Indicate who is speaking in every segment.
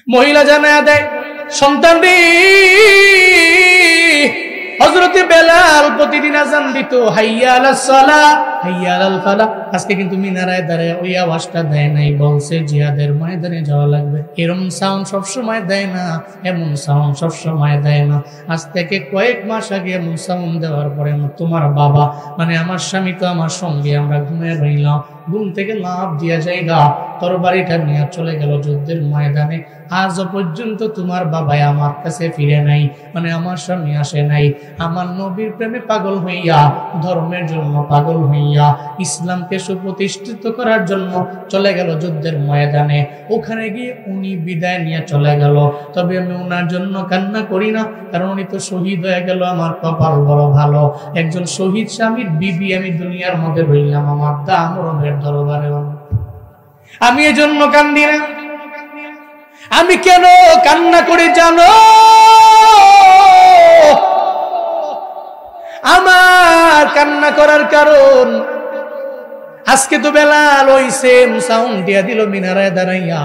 Speaker 1: মহিলা জানায়া দেয়, সন্তানটি হযরতে বেলাল প্রতিদিন আযান দিত, হাইয়া আলাস সালাহ হাইয়া আলাল ফালাহ। আজকে কিন্তু মিনারায় দাঁড়ায় ওই আওয়াজটা দেয় নাই, বলছে জিহাদের ময়দানে যাওয়া লাগবে। এরকম সাউন্ড সবসময় দেয় না, এমন সাউন্ড সবসময় দেয় না। আজ থেকে কয়েক মাস আগে এমন সাউন্ড দেওয়ার পরে তোমার বাবা মানে আমার স্বামী তো আমার সঙ্গে, আমরা ঘুমিয়ে রইলাম, ঘুম থেকে লাফ দিয়া যাইগা তরবারিটা নিয়ে চলে গেল যুদ্ধের ময়দানে। আজও পর্যন্ত তোমার বাবাই আমার কাছে ফিরে নাই, মানে আমার স্বামী আসে নাই। আমার নবীর প্রেমে পাগল হইয়া, ধর্মের জন্য পাগল হইয়া, ইসলামকে সুপ্রতিষ্ঠিত করার জন্য চলে গেল যুদ্ধের ময়দানে। ওখানে গিয়ে উনি বিদায় নিয়ে চলে গেল। তবে আমি ওনার জন্য কান্না করি না, কারণ উনি তো শহীদ হয়ে গেল। আমার কপাল বড় ভালো, একজন শহীদ স্বামীর বিবি আমি দুনিয়ার মধ্যে রইলাম, আমার দাম রবের দরবারে। আমি এজন্য কান্দি না। আমি কেন কান্না করে জানো? আমার কান্না করার কারণ, আজকে তো বেলাল ওই সেম সাউন্ড দিয়া দিল মিনারায় দাঁড়াইয়া।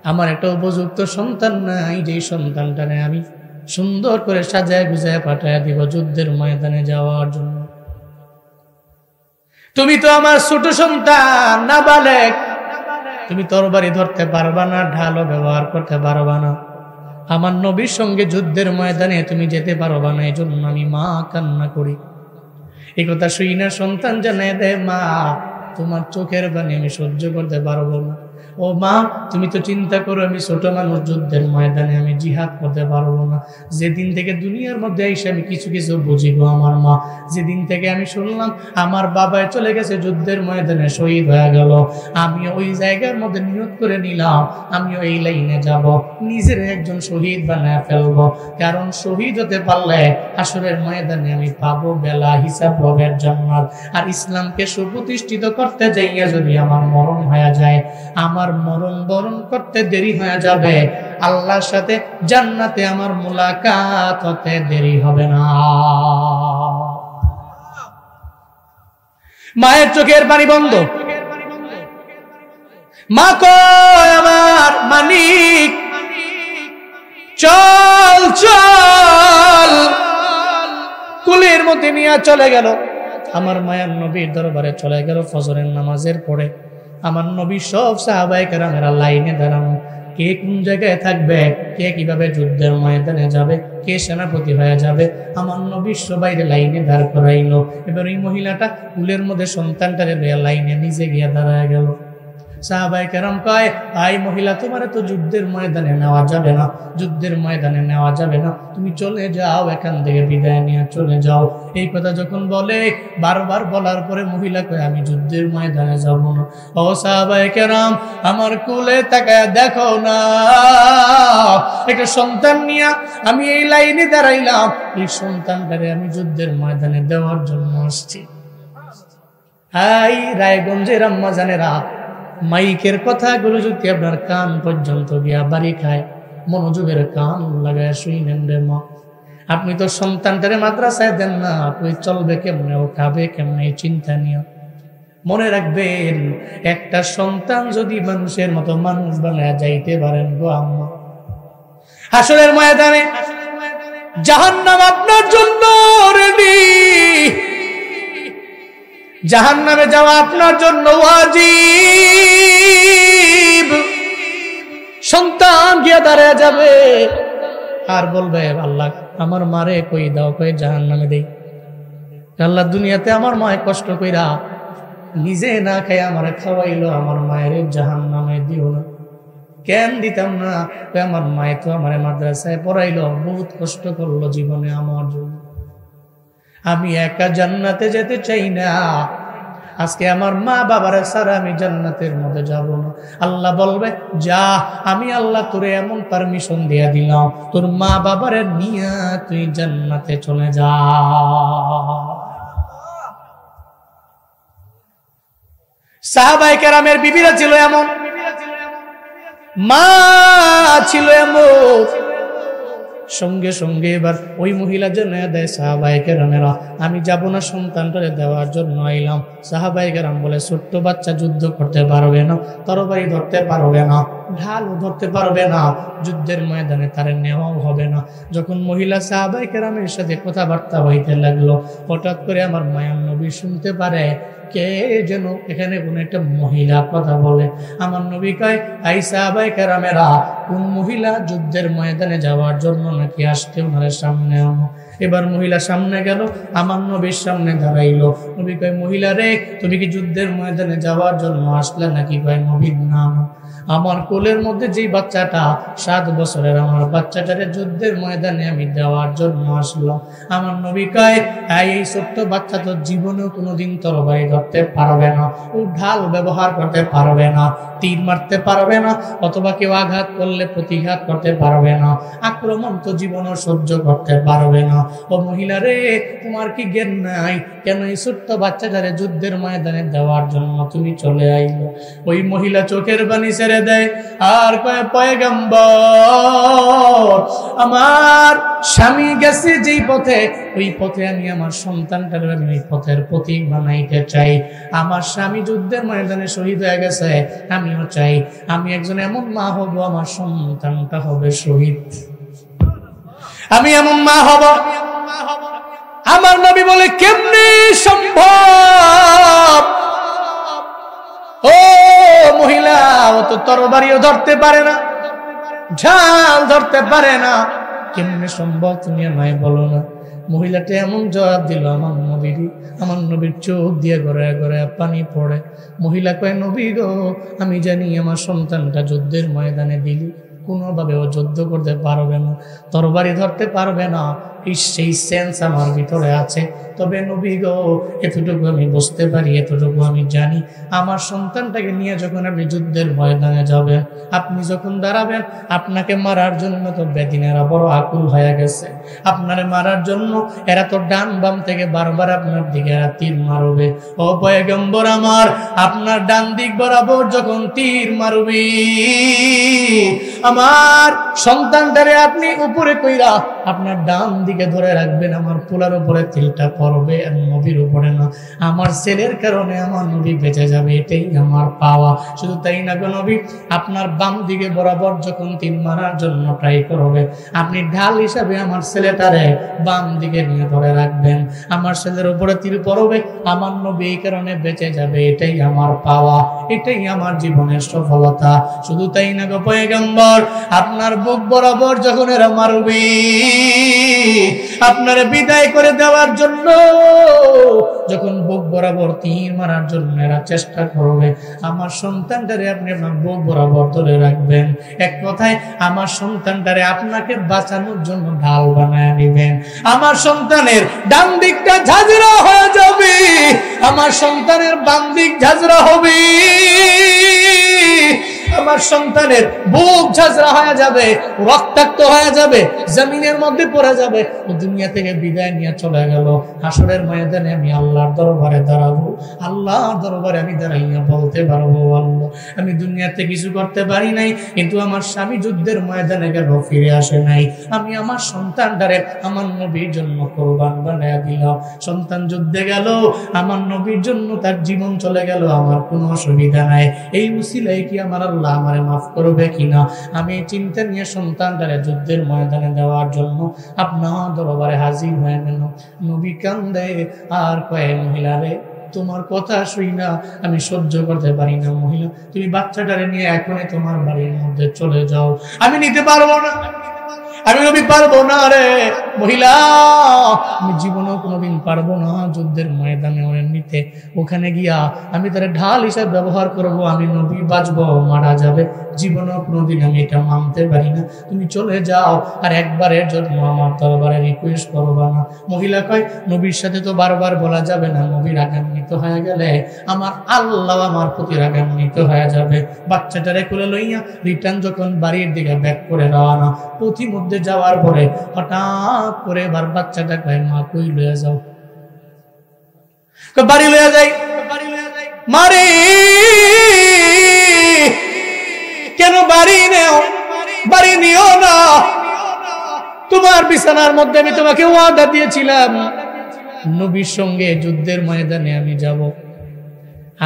Speaker 1: আমার একটা উপযুক্ত সন্তান নাই, যে সন্তানটা আমি সুন্দর করে সাজায় গুজায় পাঠায় দিব যুদ্ধের ময়দানে যাওয়ার জন্য। তুমি তো আমার ছোট সন্তান, নাবালেগ, তুমি তরবারি ধরতে পারবা না, ঢালও ব্যবহার করতে পারবা না, আমার নবীর সঙ্গে যুদ্ধের ময়দানে তুমি যেতে পারবা না। এই জন্য আমি মা কান্না করি। এই কথা শুই না সন্তান জানায় দেয়, মা তোমার চোখের পানি আমি সহ্য করতে পারবো না। ও মা, তুমি তো চিন্তা করো আমি ছোট মানুষ, যুদ্ধের ময়দানে আমি জিহাদ করতে পারবো না। যেদিন থেকে দুনিয়ার মধ্যে এসে আমি কিছু কিছু বুঝিব আমার মা, যেদিন থেকে আমি শুনলাম আমার বাবাই চলে গেছে যুদ্ধের ময়দানে শহীদ হয়ে গেল, আমি ওই জায়গার মধ্যে নিয়ত করে নিলাম আমিও এই লাইনে যাব, নিজের একজন শহীদ বানায় ফেলবো। কারণ শহীদ হতে পারলে হাসরের ময়দানে আমি পাবো বেলা হিসাব রবের জান্নাত। আর ইসলামকে সুপ্রতিষ্ঠিত করতে যাইয়া যদি আমার মরণ হয়ে যায়, আমার মরণ বরণ করতে দেরি হয়ে যাবে, আল্লাহর সাথে জান্নাতে আমার মুলাকাত হতে দেরি হবে না। মায়ের চোখের পানি বন্ধ। মা কয় আমার মানিক চল চল, কুলের মধ্যে নিয়ে চলে গেল। আমার মায়ের নবীর দরবারে চলে গেল ফজরের নামাজের পরে। আমার নবী সব সাহাবায়ে কেরামেরা লাইনে দাঁড়ানো, কে কোন জায়গায় থাকবে, কে কিভাবে যুদ্ধের ময়দানে যাবে, কে সেনাপতি হয়ে যাবে। আমার নবী সবাইরে লাইনে দাঁড় করাইলো। এবার এই মহিলাটা কুলের মধ্যে সন্তানটারে লাইনে নিজে গিয়ে দাঁড়ায় গেল। সাহাবায়ে কেরাম কয়, আই মহিলা, তোমার তো যুদ্ধের ময়দানে নেওয়া যাবে না, যুদ্ধের ময়দানে নেওয়া যাবে না, তুমি চলে যাও, এখান থেকে বিদায় নিয়ে চলে যাও। এই কথা যখন বলে, বারবার বলার পরে মহিলা কয়, আমি যুদ্ধের ময়দানে যাব না। ও সাহাবায়ে কেরাম, আমার কুলে তাকায় দেখো না, একটা সন্তান নিয়ে আমি এই লাইনে দাঁড়াইলাম, এই সন্তানটারে আমি যুদ্ধের ময়দানে দেওয়ার জন্য আসছি। হাই রায়গঞ্জের আম্মা জানেরা, মাইকের কথাগুলো যদি আপনার কান পর্যন্ত গিয়া বাড়ি খায়, মনোযোগের কান লাগায় শুইনেন রে মা। আপনি তো সন্তানটারে মাদ্রাসায় দেন না, আপনি চলবে কেমনে, ও খাবে কেমনে, এই চিন্তা নিয়ে। মনে রাখবেন, একটা সন্তান যদি মানুষের মতো মানুষ বানায় যাইতে পারেন গো আম্মা, হাসরের ময়দানে জাহান্নাম আপনার জন্য রেডি, জাহান্নামে যাওয়া আপনার জন্য ওয়াজিব। সন্তান গিয়ে দাঁড়ায় যাবে আর বলবে, আল্লাহ আমার মারে কই দাও, কই জাহান্নামে দেই। আল্লাহ দুনিয়াতে আমার মায়ে কষ্ট কইরা নিজে না খাই আমারে খাওয়াইলো, আমার মায়ের জাহান্নামে দিও না। কেন দিতাম না? আমার মায়ে তো আমারে মাদ্রাসায় পড়াইলো, বহুত কষ্ট করলো জীবনে আমার জন্য, আমি একা জান্নাতে যেতে চাই না। আজকে আমার মা বাবার ছাড়া আমি জান্নাতের মধ্যে যাব না। আল্লাহ বলবে, যা, আমি আল্লাহ তোরে এমন পারমিশন দিয়া দিলাম, তোর মা বাবারে নিয়ে তুই জান্নাতে চলে যা। সাহাবায়ে কেরামের বিবিরা ছিল এমন, মা ছিল এমন, সঙ্গে সঙ্গে এবার ওই মহিলা জানায়া দেয় সাহাবায়ে কেরামেরা, আমি যাব না, সন্তানটারে দেওয়ার জন্য আইলাম। সাহাবায়ে কেরাম বলে, ছোট্ট বাচ্চা যুদ্ধ করতে পারবে না, তরবারি ধরতে পারবে না, ঢালও ধরতে পারবে না, যুদ্ধের ময়দানে তার নেওয়াও হবে না। যখন মহিলা সাহাবায়ে কেরামের সাথে কথাবার্তা হইতে লাগলো, হঠাৎ করে আমার মায়ার নবী শুনতে পারে কে যেন এখানে কোন একটা মহিলা কথা বলে। আমার নবী কয়, আই সাহাবায়ে কেরামেরা, কোন মহিলা যুদ্ধের ময়দানে যাওয়ার জন্য নাকি আসতে, ওনার সামনে আনো। এবার মহিলা সামনে গেল, আমার নবীর সামনে দাঁড়াইলো। নবী কয়, মহিলা রে, তুমি কি যুদ্ধের ময়দানে যাওয়ার জন্য আসলে নাকি? কয়, নবীর নাম আমার কোলের মধ্যে যে বাচ্চাটা 7 বছরের, আমার বাচ্চাটারে যুদ্ধের ময়দানে আমি দেওয়ার জন্য আসলাম। আমার নবী কয়, এই ছোট্ট বাচ্চা তো জীবনেও কোনোদিন তরবারি ধরতে পারবে না, ও ঢাল ব্যবহার করতে পারবে না, তীর মারতে পারবে না, অথবা কেউ আঘাত করলে প্রতিঘাত করতে পারবে না, আক্রমণ তো জীবনও সহ্য করতে পারবে না। ও মহিলা রে, তোমার কি জ্ঞান নাই? কেন এই ছোট্ট বাচ্চাটারে যুদ্ধের ময়দানে দেওয়ার জন্য তুমি চলে আইলো? ওই মহিলা চোখের পানি ছেড়ে দেয় আর কয়, পয়গম্বর, আমার স্বামী গেছে যেই পথে, ওই পথে আমি আমার সন্তানটার আমি ওই পথের প্রতীক বানাইতে চাই। আমার স্বামী যুদ্ধের ময়দানে শহীদ হয়ে গেছে, আমিও চাই আমি একজন এমন মা হব, আমার সন্তানটা হবে শহীদ, আমি এমন মা হব। আমার নবী বলে, কেমনে সম্ভব? ও মহিলা, ও তো তরবারিও ধরতে পারে না, ঝাল ধরতে পারে না, কেমনে সম্ভব? তুমি আমায় বলো না। মহিলাটা এমন জবাব দিল, আমার নবীর চোখ দিয়ে গড়ায় গড়ায় পানি পড়ে। মহিলা কয়, নবী গো, আমি জানি আমার সন্তানটা যুদ্ধের ময়দানে দিলি কোনোভাবে ও যুদ্ধ করতে পারবে না, তরবারি ধরতে পারবে না, সেই সেন্স আমার ভিতরে আছে। তবে নবী গো, এতটুকু আমি বুঝতে পারি, এতটুকু আমি জানি, আমার সন্তানটাকে নিয়ে যখন আপনি যুদ্ধের ময়দানে যাবেন, আপনি যখন দাঁড়াবেন, আপনাকে মারার জন্য তো বেদিনেরা বড় আকুল হয়ে গেছে, আপনারে মারার জন্য এরা তো ডান বাম থেকে বারবার আপনার দিকে এরা তীর মারবে। ও পয়গম্বর আমার, আপনার ডান দিক বরাবর যখন তীর মারবি, আমার সন্তানটারে আপনি উপরে কইরা আপনার ডান দিকে ধরে রাখবেন, আমার পোলার উপরে তীরটা পড়বে, নবীর উপরে না। আমার ছেলের কারণে আমার নবী বেঁচে যাবে, এটাই আমার পাওয়া। শুধু তাই না গো নবী, আপনার বাম দিকে বরাবর যখন তীর মারার জন্য ট্রাই করবে, আপনি ঢাল হিসাবে আমার ছেলেটারে বাম দিকে নিয়ে ধরে রাখবেন, আমার ছেলের উপরে তীর পড়বে, আমার নবী এই কারণে বেঁচে যাবে, এটাই আমার পাওয়া, এটাই আমার জীবনের সফলতা। শুধু তাই না গো পয়গম্বর, আপনার বুক বরাবর যখন এরা মারবে, আপনার বিদায় করে দেওয়ার জন্য যখন বুক বরাবর তীর মারার জন্য এরা চেষ্টা করবে, আমার সন্তানটারে আপনি আপনার বুক বরাবর ধরে রাখবেন। এক কথায়, আমার সন্তানটারে আপনাকে বাঁচানোর জন্য ঢাল বানায় নিবেন। আমার সন্তানের ডান দিকটা ঝাঁঝরা হয়ে যাবে, আমার সন্তানের বাম দিক ঝাঁঝরা হবে, আমার সন্তানের বুক ঝাঁঝরা হয়ে যাবে, রক্তাক্ত হয়ে যাবে, জমিনের মধ্যে পড়ে যাবে, ও দুনিয়া থেকে বিদায় নিয়ে চলে গেল। হাসরের ময়দানে আমি আল্লাহর দরবারে দাঁড়াবো, আল্লাহর দরবারে আমি দাঁড়াইয়া বলতে পারবো, আল্লাহ, আমি দুনিয়াতে কিছু করতে পারি নাই, কিন্তু আমার স্বামী যুদ্ধের ময়দানে গেল, ফিরে আসে নাই, আমি আমার সন্তানটারে আমার নবীর জন্য কোরবান বানায়া দিলাম। সন্তান যুদ্ধে গেল, আমার নবীর জন্য তার জীবন চলে গেল, আমার কোনো অসুবিধা নাই। এই উসিলায় কি আমার আল্লাহ আমারে মাফ করবে কিনা, আমি চিন্তা নিয়ে সন্তানটারে যুদ্ধের ময়দানে দেওয়ার জন্য আপনার দরবারে হাজির হয়ে গেল। নবী কান্দে আর কয়ে, মহিলা রে, তোমার কথা শুই না আমি সহ্য করতে পারি না, মহিলা তুমি বাচ্চাটারে নিয়ে এখনই তোমার বাড়ির মধ্যে চলে যাও, আমি নিতে পারবো না, আমি নবী পারবো না রে মহিলা, আমি জীবনেও কোনোদিন পারবো না যুদ্ধের ময়দানে ওরে নিতে, ওখানে গিয়া আমি তার ঢাল হিসাবে ব্যবহার করব, আমি নবী বাঁচবো, মারা যাবে, জীবনেও কোনোদিন আমি এটা মানতে পারি না, তুমি চলে যাও, আর একবারের জন্য আমার দরবারে রিকোয়েস্ট করবা না। মহিলা কয়, নবীর সাথে তো বারবার বলা যাবে না, নবী রাগান্বিত হয়ে গেলে আমার আল্লাহ আমার প্রতি রাগান্বিত হয়ে যাবে। বাচ্চাটারে কোলে লইয়া রিটার্ন যখন বাড়ির দিকে ব্যাক করে রওনা, পথিমধ্যে যাওয়ার পরে হঠাৎ করে এবার বাচ্চাটা কয়, মা কই লইয়া যাও? বাড়ি লইয়া যাই। মারে কেন বাড়ি নেও? বাড়ি নিও না, তোমার বিছানার মধ্যে আমি তোমাকে ওয়াদা দিয়েছিলাম নবীর সঙ্গে যুদ্ধের ময়দানে আমি যাব,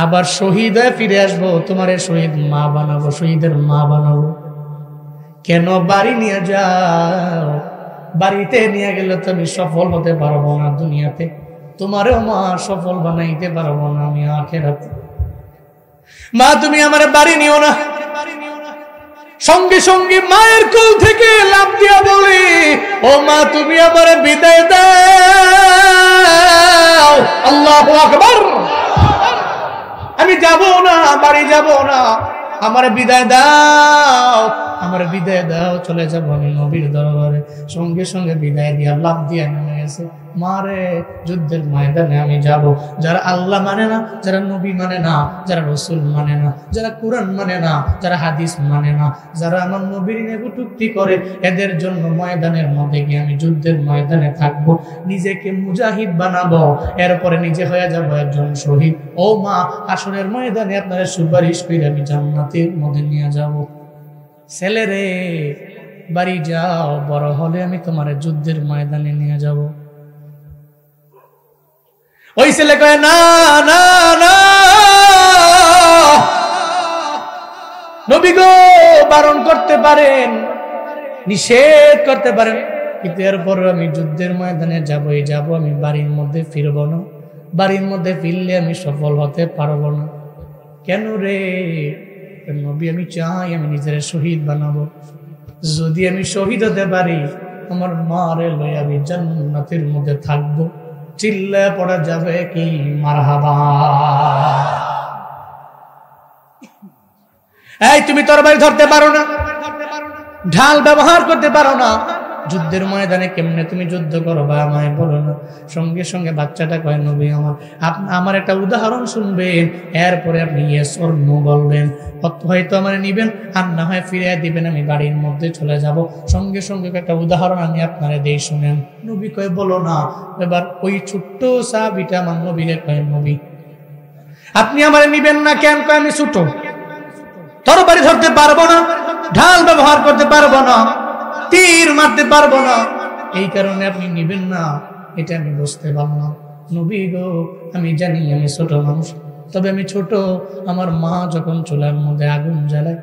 Speaker 1: আবার শহীদ হয়ে ফিরে আসবো, তোমার শহীদ মা বানাবো, শহীদের মা বানাবো। কেন বাড়ি নিয়ে যাও? বাড়িতে নিয়ে গেলে তো আমি সফল হতে পারবো না দুনিয়াতে, তোমারও মা সফল বানাইতে পারবো না আমি আখিরাতে। মা তুমি আমার বাড়ি নিও না। সঙ্গে সঙ্গে মায়ের কোল থেকে লাফ দিয়া বলে, ও মা তুমি আমার বিদায় দাও। আল্লাহু আকবার। আমি যাব না, বাড়ি যাব না, আমার বিদায় দাও, আমার বিদায় দাও, চলে যাব আমি নবীর দরবারে। সঙ্গে সঙ্গে বিদায় দিয়া লাফ দিয়া নেমে গেছে। মারে যুদ্ধের ময়দানে আমি যাব। যারা আল্লাহ মানে না, যারা নবী মানে না, যারা রসুল মানে না, যারা কোরআন মানে না, যারা হাদিস মানে না, যারা আমার নবীর নেবুটুক্তি করে, এদের জন্য ময়দানের মধ্যে গিয়ে আমি যুদ্ধের ময়দানে থাকবো, নিজেকে মুজাহিদ বানাবো, এরপরে নিজে হয়ে যাবো একজন শহীদ। ও মা, হাসরের ময়দানে আপনারা সুপারিশ করে আমি জান্নাতের মধ্যে নিয়ে যাব। ছেলে রে বাড়ি যাও, বড় হলে আমি তোমার যুদ্ধের ময়দানে নিয়ে যাব। ওই ছেলে কয় না না না, নবী গো বারণ করতে পারেন, নিষেধ করতে পারেন, কিন্তু এরপর আমি যুদ্ধের ময়দানে যাবই যাব, আমি বাড়ির মধ্যে ফিরব না, বাড়ির মধ্যে ফিরলে আমি সফল হতে পারবো না। কেন রে? নবী আমি চাই আমি নিজের শহীদ বানাবো, যদি আমি শহীদ হতে পারি আমার মারে লই আমি জান্নাতের মধ্যে থাকবো। চিল্লায় পড়া যাবে কি মারহাবা। এই তুমি তরবারি ধরতে পারো না, ঢাল ব্যবহার করতে পারো না, যুদ্ধের ময়দানে কেমনে তুমি যুদ্ধ করো বা আমায় বলো না। সঙ্গে সঙ্গে বাচ্চাটা কয় নবী আমার একটা উদাহরণ শুনবেন, এরপরে আপনি ইয়েস অর নো বলবেন, হয়তো আমার নিবেন আর না হয় ফিরিয়ে দিবেন, আমি বাড়ির মধ্যে চলে যাব। সঙ্গে সঙ্গে একটা উদাহরণ আমি আপনারা দেই শুনেন। নবী কয় বলো না। এবার ওই ছোট্ট সাহাবীটা আমার নবীরে কয় নবী আপনি আমার নিবেন না কেন? কয় আমি ছোট, তরবারি ধরতে পারবো না, ঢাল ব্যবহার করতে পারবো না, তীর মারতে পারবো না, এই কারণে আপনি নিবেন না। এটা আমি বুঝতে পারলাম। নবী গো আমি জানি আমি ছোট মানুষ, তবে আমি ছোট। আমার মা যখন চুলার মধ্যে আগুন জ্বালায়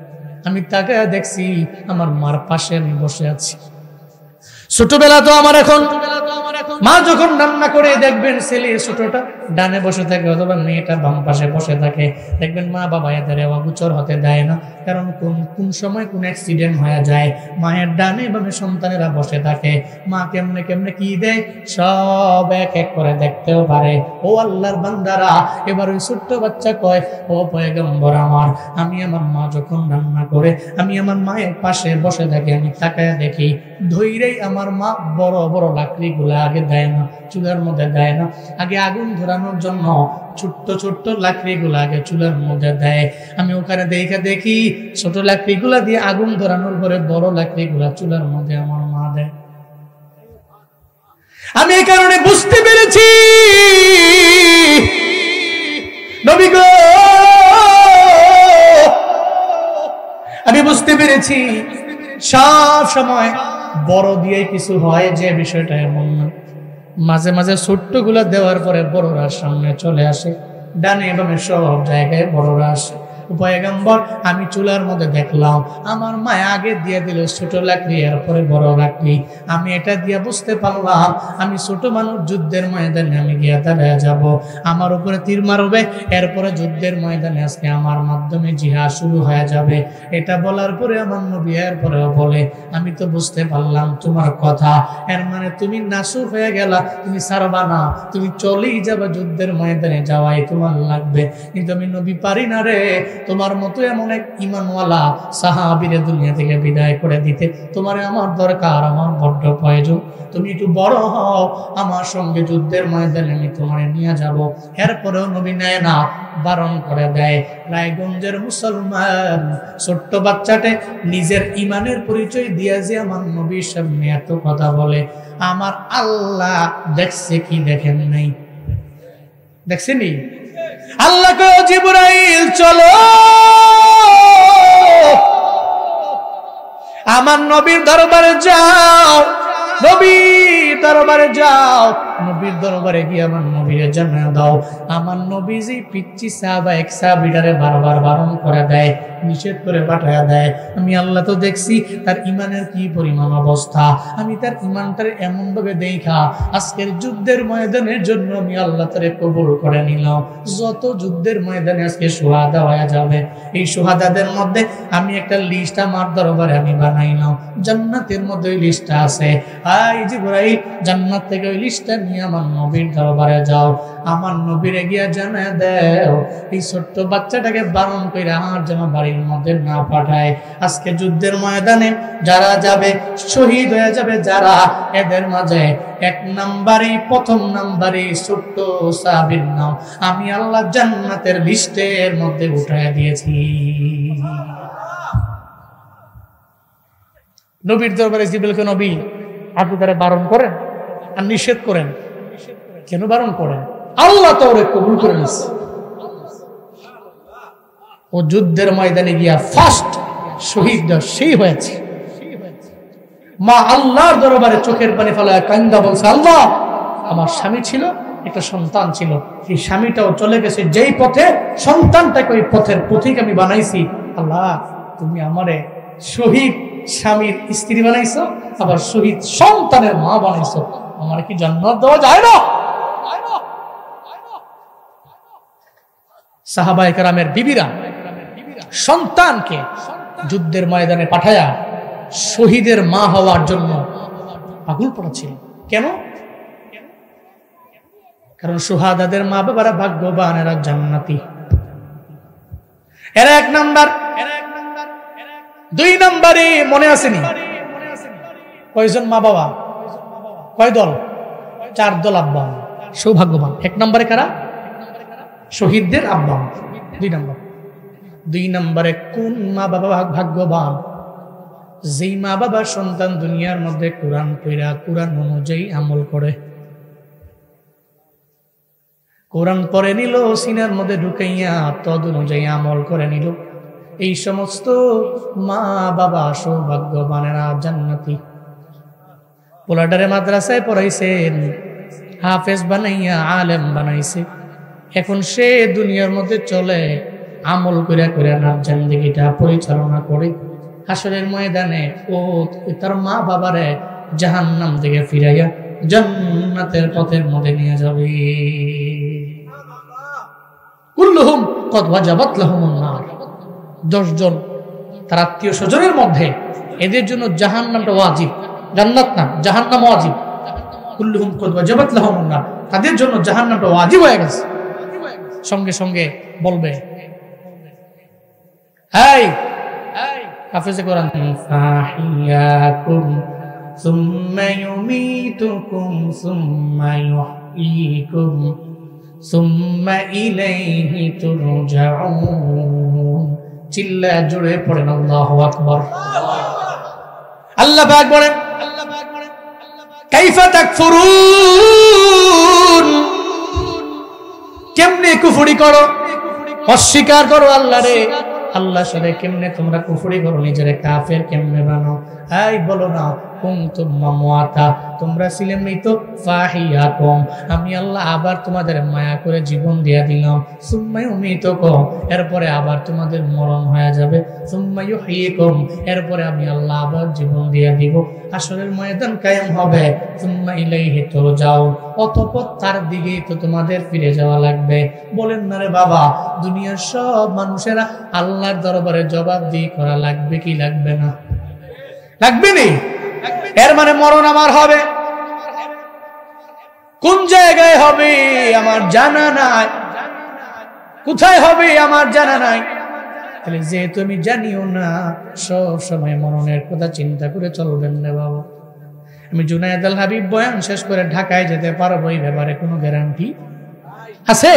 Speaker 1: আমি তাকায় দেখছি আমার মার পাশে আমি বসে আছি। ছোটবেলা তো আমার এখন মা যখন রান্না করে দেখবেন ছেলে ছোটটা ডানে বসে থাকে অথবা মেয়েটা বাম পাশে বসে থাকে, দেখবেন মা বাবা এদের অগোচর হতে দেয় না, কারণ কোন সময় কোন অ্যাক্সিডেন্ট হয়ে যায়। মায়ের ডানে বামে সন্তানেরা বসে থাকে, মা কেমনে কেমনে কি দেয় সব এক এক করে দেখতেও পারে। ও আল্লাহর বান্দারা, এবার ওই ছোট্ট বাচ্চা কয় ও পয়গম্বর আমার, আমি আমার মা যখন রান্না করে আমি আমার মায়ের পাশে বসে থাকি, আমি তাকায় দেখি ধৈরেই আমার মা বড় বড় লাকড়ি গুলা আগে দেয় না, চুলার মধ্যে দেয় না, আগে আগুন ধরানোর জন্য ছোট্ট ছোট্ট লাকড়ি গুলা আগে চুলার মধ্যে দেয়। আমি ওখানে দেখি ছোট লাকড়ি গুলা দিয়ে আগুন ধরানোর পরে বড় লাকড়ি গুলা চুলার মধ্যে আমার মা দেয়। আমি এই কারণে বুঝতে পেরেছি নবী গো, আমি বুঝতে পেরেছি সব সময় বড় দিয়ে কিছু হয় যে বিষয়টা এমন না। মাঝে মাঝে ছোট্ট গুলা দেওয়ার পরে বড়রা সামনে চলে আসে, ডানে বামে সব জায়গায় বড়রা আসে। পয়গম্বর আমি চুলার মধ্যে দেখলাম আমার মা আগে দিয়ে দিল ছোট লাকড়ি, এরপরে বড় লাকড়ি। আমি এটা দিয়ে বুঝতে পারলাম আমি ছোট মানুষ, যুদ্ধের ময়দানে আমি গিয়ে দাঁড়ায় যাব, আমার উপরে তীর মারবে, এরপরে যুদ্ধের ময়দানে আজকে আমার মাধ্যমে জিহাদ শুরু হয়ে যাবে। এটা বলার পরে আমার নবী এরপরেও বলে আমি তো বুঝতে পারলাম তোমার কথা, এর মানে তুমি নাসুর হয়ে গেলা, তুমি ছাড়বা না, তুমি চলেই যাবা, যুদ্ধের ময়দানে যাওয়াই তোমার লাগবে। কিন্তু আমি নবী পারি না রে, তোমার মতো এমন এক ঈমানওয়ালা সাহাবীরে দুনিয়া থেকে বিদায় করে দিতে। তোমারে আমার দরকার, আমার বড্ড প্রয়োজন। তুমি একটু বড় হও, আমার সঙ্গে যুদ্ধের ময়দানে আমি তোমারে নিয়ে যাব। এরপরেও নবী নেয় না, বারণ করে দেয়। রায়গঞ্জের মুসলমান ছোট্ট বাচ্চাটে নিজের ইমানের পরিচয় দিয়ে যে আমার নবীর সামনে এত কথা বলে, আমার আল্লাহ দেখছে কি দেখেন নাই? দেখছেনি? আল্লাহ কয় জিবরাইল চলো আমার নবীর দরবারে যাও, নবীর দরবারে যাও, নবীর দরবারে গিয়ে আমার নবীরে জানিয়ে দাও আমার নবীজি পিচ্চি সাহাবিটারে বারবার বারণ করে দেয়, নিষেধ করে পাঠায়া দেয়। আমি আল্লাহ তো দেখছি তার ইমানের কি পরিমাণ অবস্থা, আমি তার ইমানটারে এমন ভাবে দেখা আজকের যুদ্ধের ময়দানের জন্য আমি আল্লাহ তারে কবুল করে নিলাম। যত যুদ্ধের ময়দানে আজকে সুহাদা হয়ে যাবে, এই সুহাদাদের মধ্যে আমি একটা লিস্ট আমার দরবারে আমি বানাইলাম, জান্নাতের মধ্যে ওই লিস্টটা আছে। আই জিবরাইল জান্নাত থেকে ওই লিস্টটা নিয়ে আমার নবীর দরবারে যাও, আমার নবীরে গিয়া জানায় দাও এই ছোট্ট বাচ্চাটাকে বারণ করে আমার যেন বাড়ির মধ্যে না পাঠায়। আজকে যুদ্ধের ময়দানে যারা যাবে, শহীদ হয়ে যাবে যারা, এদের মাঝে এক নাম্বারে প্রথম নাম্বারে ছোট্ট সাহাবীর নাম আমি আল্লাহ জান্নাতের লিস্টের মধ্যে উঠায় দিয়েছি। নবীর দরবারে জিবরিলকে নবী আপনি তারা বারণ করেন আর নিষেধ করেন, কেন বারণ করেন? আল্লাহ তো ওরে কবুল করে নিছে। ও যুদ্ধের ময়দানে গিয়া ফার্স্ট শহীদ সেই হয়েছে। মা আল্লাহর দরবারে চোখের পানি ফেলায় কান্দা বলছে, আল্লাহ আমার স্বামী ছিল, একটা সন্তান ছিল, সেই স্বামীটাও চলে গেছে যেই পথে, সন্তানটাকে ওই পথের পথিক আমি বানাইছি। আল্লাহ তুমি আমারে শহীদ স্বামীর স্ত্রী বানাইছো, আবার শহীদ সন্তানের মা বানাইছো, আমার কি জান্নাত দেওয়া যায় না? সাহাবায়ে কেরামের বিবিরা সন্তানকে যুদ্ধের ময়দানে পাঠায়া শহীদের মা হওয়ার জন্য পাগল পড়াছিল। কেন? কারণ সুহাদাদের মা বাবারা ভাগ্যবান, এরা জান্নাতি। এরা এক নাম্বার। দুই নাম্বারে মনে আসেনি কয়জন মা বাবা? কয় দল? 4 দল আব্বা সৌভাগ্যবান। এক নম্বরে কারা? শহীদদের আব্বা। 2 নম্বরে কোন মা বাবা ভাগ্যবান? যেই মা বাবার সন্তান দুনিয়ার মধ্যে কোরআন পড়া, কোরআন অনুযায়ী আমল করে, কোরআন পড়ে নিল, সিনার মধ্যে ঢুকাইয়া তদ অনুযায়ী আমল করে নিল, এই সমস্ত মা বাবা সৌভাগ্যবানেরা জান্নাতি। পোলাডারে মাদ্রাসায় পড়াইছেন, হাফেজ বানাইয়া আলেম বানাইছে, এখন সে দুনিয়ার মধ্যে চলে আমল করে করে না জিন্দেগিটা পরিচালনা করে, হাসরের ময়দানে ও তার মা বাবারে জাহান্নাম থেকে ফিরাইয়া জান্নাতের পথের মধ্যে নিয়ে যাবে। কুল্লুহুম কদ ওয়াজাবাত লাহুমুন নার। 10 জন তার আত্মীয় স্বজনের মধ্যে এদের জন্য জাহান্নামটা ওয়াজিব, জান্নাত না, জাহান্নাম ওয়াজিব। কুল্লুহুম কদ ওয়াজাবাত লাহুমুন নার, তাদের জন্য জাহান্নামটা ওয়াজিব হয়ে গেছে। সঙ্গে সঙ্গে বলবে, এই হাফেজে কোরআন, ফাহিয়াকুম সুম্মা ইউমিতুকুম সুম্মা ইউহয়িকুম সুম্মা ইলাইহি তুরজাউন। চিল্লা জোরে পড়েন আল্লাহু আকবার। আল্লাহ পাক বলেন, কাইফা তাকফুরুন, কেমনে কুফরি করো, অস্বীকার করো আল্লাহরে, আল্লাহর সাথে কেমনে তোমরা কুফরি করো, নিজেরে কাফের কেমনে বানো। এই বলো না কুনতুম মামওয়াতা, তোমরা ছিলে মৃত, ফাহিয়াকুম, আমি আল্লাহ আবার তোমাদের মায়া করে জীবন দিয়া দিলাম, সুম্মা ইউমিতুকুম, এরপরে আবার তোমাদের মরণ হয়ে যাবে, সুম্মা ইউহয়িকুম, এরপরে আমি আল্লাহ আবার জীবন দিয়া দিব, আসরের ময়দান কায়েম হবে, সুম্মা ইলাইহি তুরজাউন, অতঃপর তার দিকেই তো তোমাদের ফিরে যাওয়া লাগবে। বলেন না রে বাবা, দুনিয়ার সব মানুষেরা আল্লাহর দরবারে জবাবদিহি করা লাগবে কি লাগবে না? লাগবে নি? এর মানে মরণ আমার হবে, কোন জায়গায় হবে আমার জানা নাই, কোথায় হবে আমার জানা নাই। তাহলে যেহেতু আমি জানিও না, সব সময় মরণের কথা চিন্তা করে চলবেন না বাবা। আমি জুনায়েদ আল হাবিব বয়ান শেষ করে ঢাকায় যেতে পারবো, এই ব্যাপারে কোনো গ্যারান্টি আছে?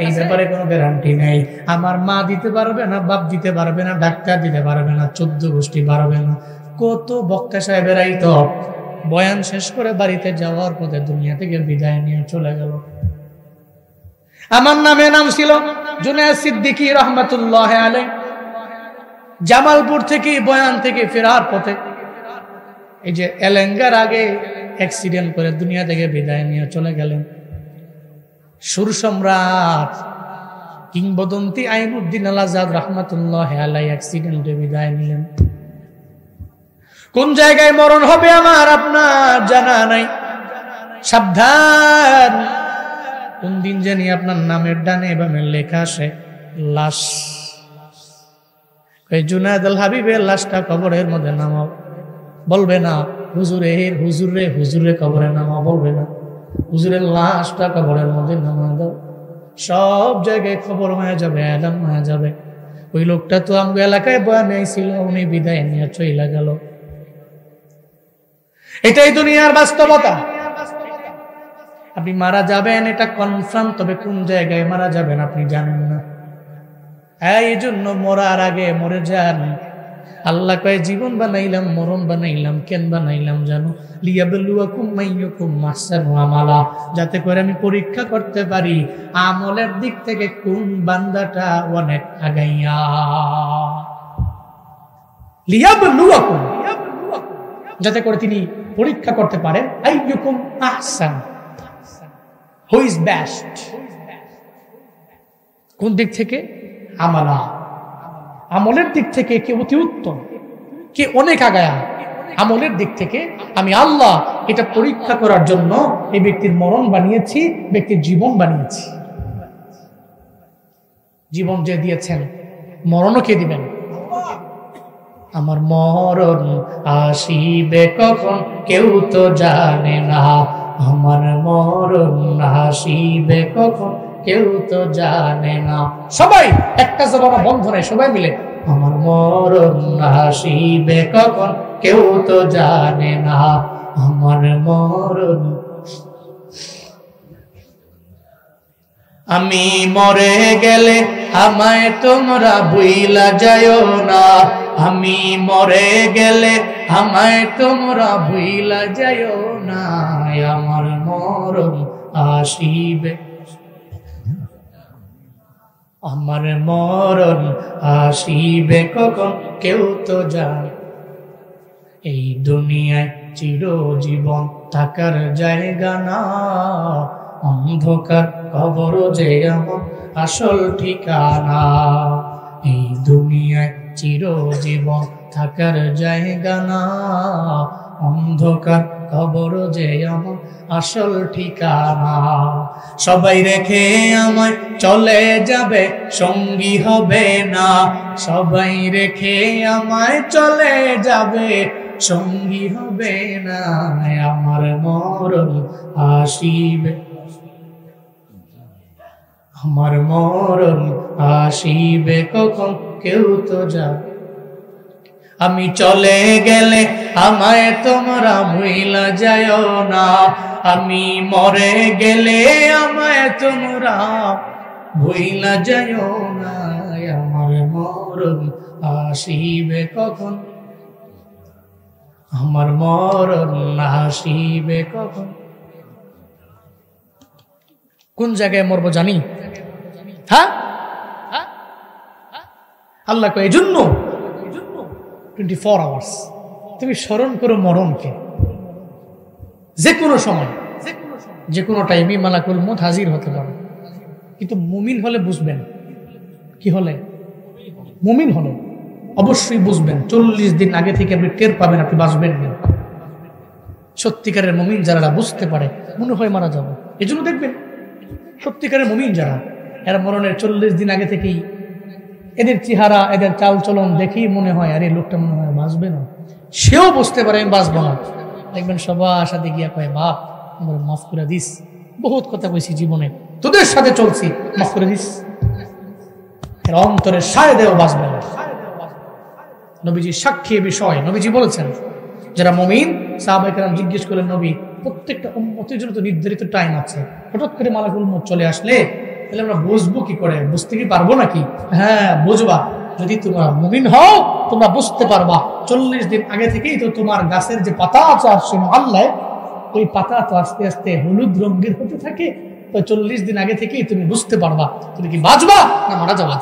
Speaker 1: এই ব্যাপারে কোনো গ্যারান্টি নেই। আমার মা দিতে পারবে না, বাপ দিতে পারবে না, ডাক্তার দিতে পারবে না, 14 গোষ্ঠী পারবে না। কত বক্তা সাহেবেরাই তো বয়ান শেষ করে বাড়িতে যাওয়ার পথে দুনিয়া থেকে বিদায় নিয়ে চলে গেল। আমার নাম ছিল জুনায়েদ সিদ্দিকী রহমাতুল্লাহ আলাইহি। জামালপুর থেকে বয়ান থেকে ফেরার পথে এই যে এলেঙ্গার আগে অ্যাক্সিডেন্ট করে দুনিয়া থেকে বিদায় নিয়ে চলে গেলেন সুর সম্রাট কিংবদন্তি আইনুদ্দিন আল আজাদ রাহমাতুল্লাহ আলাইহি অ্যাক্সিডেন্টে বিদায় নিলেন। কোন জায়গায় মরণ হবে আমার আপনার জানা নাই। সাবধান, কোন দিন জানি আপনার নামের ডানে বামে লেখা আসে লাশ। এই জুনায়েদ আল হাবিবের লাশটা কবরের মধ্যে নামাও, বলবে না হুজুরে হুজুরে হুজুরে কবরে নামাও, বলবে না হুজুরের লাশটা কবরের মধ্যে নামা দাও। সব জায়গায় খবর হয়ে যাবে, এলান হয়ে যাবে ওই লোকটা তো আমগো এলাকায় বয়ানে ছিল, উনি বিদায় নিয়ে চলে গেল। এটাই দুনিয়ার বাস্তবতা। আপনি মারা যাবেন এটা কনফার্ম, তবে কোন জায়গায় মারা যাবেন আপনি জানেন না। এই জন্য মরার আগে মরে যান। আল্লাহ কয় জীবন বানাইলাম মরণ বানাইলাম, কেন বানাইলাম জানো? লিয়াবলুয়াকুম মাইয়ুকুম আহসানু আমালা, যাতে করে আমি পরীক্ষা করতে পারি আমলের দিক থেকে কোন বান্দাটা অনেক আগাইয়া। লিয়াবলুয়াকুম, যাতে করে তিনি পরীক্ষা করতে পারেন আইয়ুকুম আহসান, হু ইজ বেস্ট, কোন দিক থেকে? আমালা, আমলের দিক থেকে কে অতি উত্তম, কে অনেক আগায়া। আমলের দিক থেকে আমি আল্লাহ এটা পরীক্ষা করার জন্য এই ব্যক্তির মরণ বানিয়েছি, ব্যক্তির জীবন বানিয়েছি। জীবন যে দিয়েছেন মরণও কে দিবেন? আমার মরণ আসিবে কখন কেউ তো জানে না, আমার মরণ আসিবে কখন কেউ তো জানে না। সবাই একটা জবান বন্ধ নেই, সবাই মিলে আমার মরণ আসিবে কখন কেউ তো জানে না, আমার মরণ। আমি মরে গেলে আমায় তোমরা ভুইলা যায়ও না, আমি মরে গেলে আমায় তোমরা ভুইলা যায়ও না, আমার মরণ আসিবে, আমার মরণ আসিবে কখন কেউ তো জানে। এই দুনিয়ায় চিরজীবন থাকার জায়গা না, অন্ধকার কবর যে আমার আসল ঠিকানা। এই দুনিয়ায় চিরজীবন থাকার জায়গা না, অন্ধকার কবর যে আমার আসল ঠিকানা। সবাই রেখে আমায় চলে যাবে, সঙ্গী হবে না, সবাই রেখে আমায় চলে যাবে, সঙ্গী হবে না, আমার মরণ আসিবে, আমার মরণ আসিবে কখন কেউ তো জানে। আমি চলে গেলে আমায় তোমরা ভুইলা যায়ও না, আমি মরে গেলে আমায় তোমরা ভুইলা যায়ও না, আমার মরণ আসিবে কখন, আমার মরণ আসিবে কখন। কোন জায়গায় মরবো জানি? হ্যাঁ, আল্লাহ কয় এই জন্য 24 আওয়ার্স তুমি স্মরণ করো মরণকে। যে কোনো সময় যে কোনো টাইমে মালাকুল মউত হাজির হতে পারে। কিন্তু মুমিন হলে বুঝবেন, কি হলে? মুমিন হলে অবশ্যই বুঝবেন 40 দিন আগে থেকে আপনি টের পাবেন আপনি বাঁচবেন না। সত্যিকারের মুমিন যারা বুঝতে পারে মনে হয় মারা যাবে, এই জন্য দেখবেন সত্যিকারের মুমিন যারা, এরা মরণের 40 দিন আগে থেকেই এদের চেহারা এদের চাল চলন দেখেই মনে হয় আরে লোকটা মনে হয় বাঁচবে না। সেও বুঝতে পারে আমি বাঁচবো না। দেখবেন সবার সাথে গিয়া কয় বাপ আমার মাফ করে দিস, বহুত কথা কইছি জীবনে, তোদের সাথে চলছি, মাফ করে দিস। এর অন্তরে শায়দেও বাঁচবে না। নবীজি সাক্ষী বিষয়, নবীজি বলেছেন যারা মুমিন, সাহাবায়ে কেরাম জিজ্ঞেস করলেন নবী প্রত্যেকটা উম্মতের জন্য তো নির্ধারিত টাইম আছে, হঠাৎ করে মালাকুল মউত চলে আসলে তাহলে আমরা বুঝবো কি করে? বুঝতে কি পারবো নাকি? হ্যাঁ বুঝবা, যদি তোমরা মুমিন হও তোমরা বুঝতে পারবা 40 দিন আগে থেকেই তো তোমার গাছের যে পাতা আছে আর আল্লাহ ওই পাতা তো আস্তে আস্তে হলুদ রঙের হতে থাকে, তো 40 দিন আগে থেকেই তুমি বুঝতে পারবা তুমি কি বাঁচবা না মারা যাবা।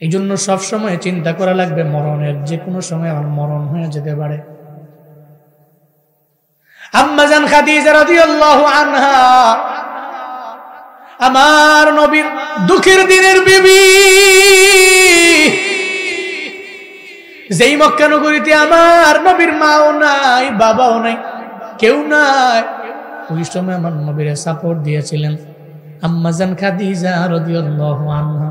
Speaker 1: এই জন্য সবসময় চিন্তা করা লাগবে মরণের, যে কোনো সময় আমার মরণ হয়ে যেতে পারে। আম্মা জান খাদিজা রাদিয়াল্লাহু আনহা, আমার নবীর দুঃখের দিনের বিবি, যেই মক্কা নগরীতে আমার নবীর মাও নাই, বাবাও নাই, কেউ নাই, ওই সময় আমার নবীর সাপোর্ট দিয়েছিলেন আম্মা জান খাদিজা রাদিয়াল্লাহু আনহা।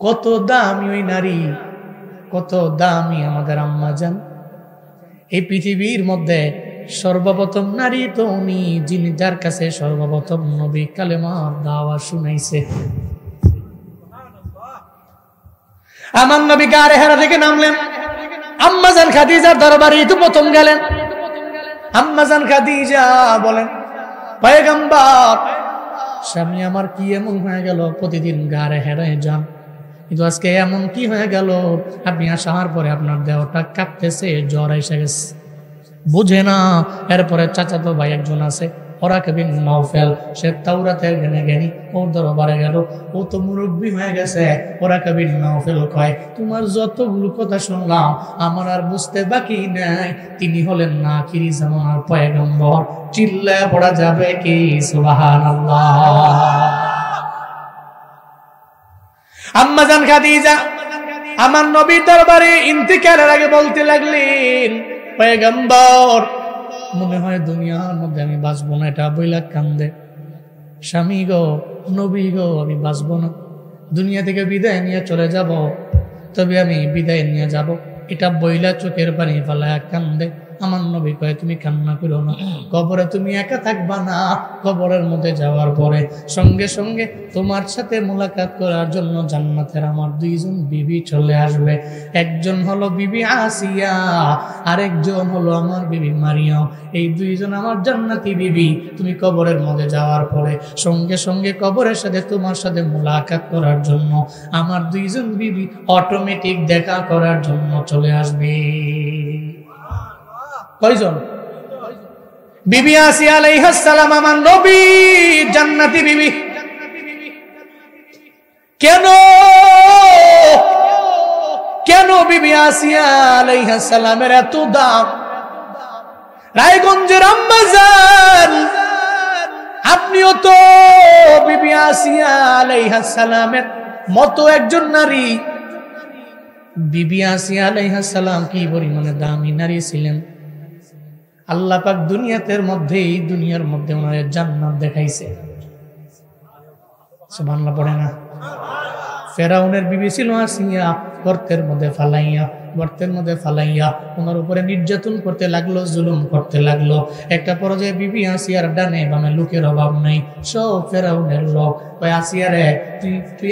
Speaker 1: কত দামি ওই নারী, কত দামি আমাদের আম্মা জান। এই পৃথিবীর মধ্যে সর্বপ্রথম নারী তো উনি, যিনি যার কাছে সর্বপ্রথম নবী কালেমার দাওয়াত শুনাইছে। আমার নবী গারে হেরা থেকে নামলেন, আম্মা জান খাদিজার দরবারে তো প্রথম গেলেন। আম্মা জান খাদিজা বলেন, পয়গম্বর, স্বামী আমার কি এমন হয়ে গেল, প্রতিদিন গারে হেরায় যান, কিন্তু আজকে এমন কি হয়ে গেল, আপনি আসার পরে আপনার দেহটা কাঁপতেছে, জ্বর এসে গেছে, বুঝে না। এরপরে চাচাতো ভাই একজন আছে, ওরাকা বিন নওফেল, সে তাওরাতের জ্ঞানী, ওর দরবারে গেল, ও তো মুরব্বী হয়ে গেছে। ওরাকা বিন নওফেল কয়, তোমার যতগুলো কথা শুনলাম আমার আর বুঝতে বাকি নাই, তিনি হলেন না আখিরি জামানার পয়গম্বর। চিল্লায় পড়া যাবে কি সুবহানাল্লাহ। আম্মা জান খাদিজা আমার নবীর দরবারে ইন্তিকালের আগে বলতে লাগলেন, পয়গম্বর, মনে হয় দুনিয়ার মধ্যে আমি বাঁচবো না, এটা বইলা কান্দে। স্বামী গো, নবী গো, আমি বাঁচবো না, দুনিয়া থেকে বিদায় নিয়ে চলে যাব, তবে আমি বিদায় নিয়ে যাব, এটা বইলা চোখের পানি ফেলায় কান্দে। আমার নবী কয়, তুমি কান্না করো না, কবরে তুমি একা থাকবা না, কবরের মধ্যে যাওয়ার পরে সঙ্গে সঙ্গে তোমার সাথে মোলাকাত করার জন্য জান্নাতের আমার দুইজন বিবি চলে আসবে। একজন হলো বিবি আসিয়া, আরেকজন হলো আমার বিবি মারিয়াম। এই দুইজন আমার জান্নাতি বিবি। তুমি কবরের মধ্যে যাওয়ার পরে সঙ্গে সঙ্গে কবরের সাথে তোমার সাথে মোলাকাত করার জন্য আমার দুইজন বিবি অটোমেটিক দেখা করার জন্য চলে আসবে। কয়জন? বিবি আসিয়া আলাইহিস সালাম আমার নবী জান্নাতি বিবি। কেন কেন বিবি আসিয়া আলাইহিস সালামের এত দাম? রায়গঞ্জের আম্মা জান, আপনিও তো বিবি আসিয়া আলাইহিস সালামের মতো একজন নারী। বিবি আসিয়া আলাইহিস সালাম কি পরিমাণে দামি নারী ছিলেন। আল্লাহ পাক দুনিয়ার মধ্যে ওনার জান্নাত দেখাইছে। সুবহানাল্লাহ পড়ে না? ফেরাউনের বিবি ছিল আসিয়া, গর্তের মধ্যে ফালাইয়া ওনার উপরে নির্যাতন করতে লাগলো, জুলুম করতে লাগলো। একটা পর্যায়ে বিবি আসিয়ার ডানে বামে লোকের অভাব নাই, সব ফেরাউনের লোক। ওই আসিয়া রে, তুই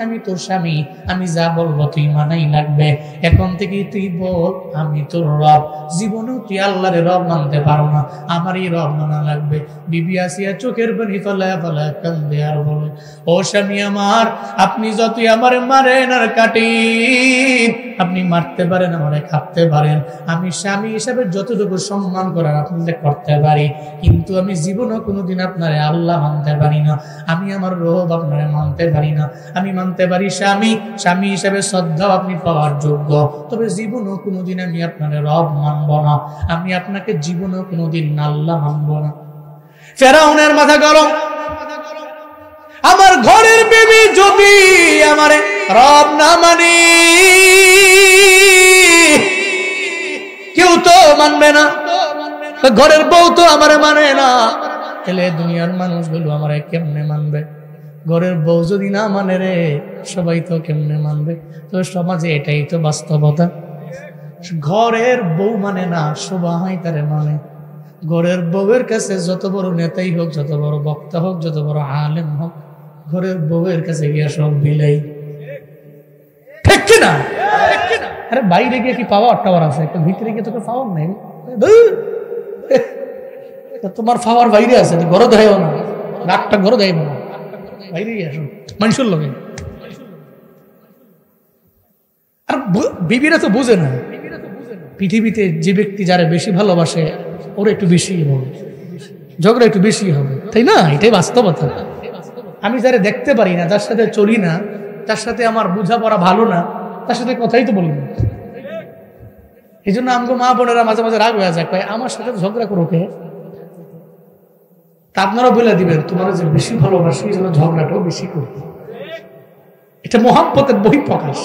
Speaker 1: আমি তোর স্বামী, আমি যা বলবো তুই মানাই লাগবে। এখন থেকে তুই বল আমি তোর রব। জীবনেও তুই আল্লাহরে রব মানতে পারো না, আমারই রব মানা লাগবে। বিবি আসিয়া চোখের পানি ফেলায় কান্দে আর বলে, ও স্বামী আমার, আপনি যতই আমার মারেন আর কাটেন, আপনি মারতে পারেন, আমারে খাপতে পারেন, আমি স্বামী হিসাবে যতটুকু সম্মান করার আপনাদের করতে পারি, কিন্তু আমি জীবনও কোনোদিন আপনারে আল্লাহ মানতে পারি না, আমি আমার রব আপনারে মানতে পারি না। আমি মানতে পারি স্বামী হিসাবে শ্রদ্ধাও আপনি পাওয়ার যোগ্য, তবে জীবনও কোনোদিন আমি আপনারে রব মানব না, আমি আপনাকে জীবনও কোনোদিন আল্লাহ মানব না। ফেরাউনের মাথা গরম। আমার ঘরের বিবি যদি আমারে রব না মানে, কেউ তো মানবে না, ঘরের বউ তো আমারে মানে না, তাহলে দুনিয়ার মানুষগুলো আমারে কেমনে মানবে? ঘরের বউ যদি না মানে রে, সবাই তো কেমনে মানবে? তো সমাজে এটাই তো বাস্তবতা। ঘরের বউ মানে না, সবাই তারে মানে। ঘরের বউয়ের কাছে যত বড় নেতাই হোক, যত বড় বক্তা হোক, যত বড় আলেম হোক, ঘরের বউয়ের কাছে গিয়া সব বিলাই। ঠিক কিনা? আরে বাইরে গিয়ে কি পাওয়ার টাওয়ার আছে, একটা ভিতরে গিয়ে তোকে পাওয়ার নাই। তোমার পাওয়ার বাইরে আছে, ঘরে দেয় না, রাতটা ঘরে দেয় না, বাইরে গিয়ে আসো মানুষের লোকে। আর বিবিরা তো বুঝে না, পৃথিবীতে যে ব্যক্তি যারা বেশি ভালোবাসে ওরা একটু বেশি হবে, ঝগড়া একটু বেশি হবে, তাই না? এটাই বাস্তবতা। আমি যারা দেখতে পারি না, যার সাথে চলি না, তার সাথে আমার বোঝাপড়া ভালো না, তার সাথে কথাই তো বলি না। এই জন্য আমাকে মা বোনেরা মাঝে মাঝে রাগ হয়ে যায়, কয় আমার সাথে ঝগড়া করো কে? তা আপনারাও বলে দিবেন তোমার যে বেশি ভালোবাসি এই জন্য ঝগড়াটাও বেশি করি। এটা মহব্বতের বহিঃপ্রকাশ।